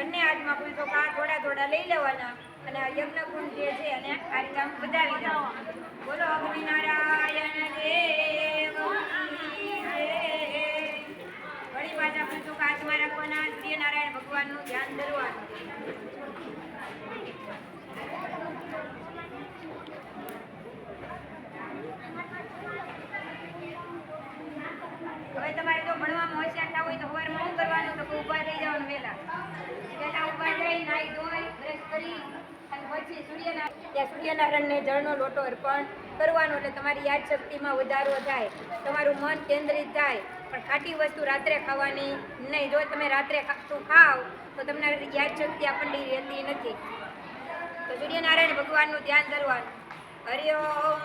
બંને હાથમાં ફૂલ ચોખા થોડા થોડા લઈ લેવાના અને આ યજ્ઞ કુંડ જે છે અને આ રીતે આમ વધાવી દેવાના. બોલો અગ્નિનારાયણ દેવ વળી પાછા ફૂલ ચોખા હાથમાં રાખવાના. સૂર્યનારાયણ ભગવાનનું ધ્યાન ધરવાનું. હવે તમારે જો ભણવામાં હોશિયાર થવું હોય તો સવારમાં શું કરવાનું? તો ઊભા થઈ જવાનું વહેલા ઊભા થઈ નાહી ધોઈ બ્રશ કરી અને પછી સૂર્યનારાયણને જળનો લોટો અર્પણ કરવાનો. એટલે તમારી યાદ શક્તિમાં વધારો થાય, તમારું મન કેન્દ્રિત થાય. પણ ખાટી વસ્તુ રાત્રે ખાવાની નહીં. જો તમે રાત્રે ખાટું ખાવ તો તમને યાદ શક્તિ આપણને રહેતી નથી. તો સૂર્યનારાયણ ભગવાનનું ધ્યાન ધરવાનું. હરિ ઓમ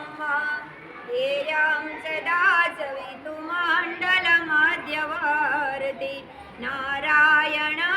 હેયં સદા સવિતુ મંડલ મધ્યવર્તી નારાયણ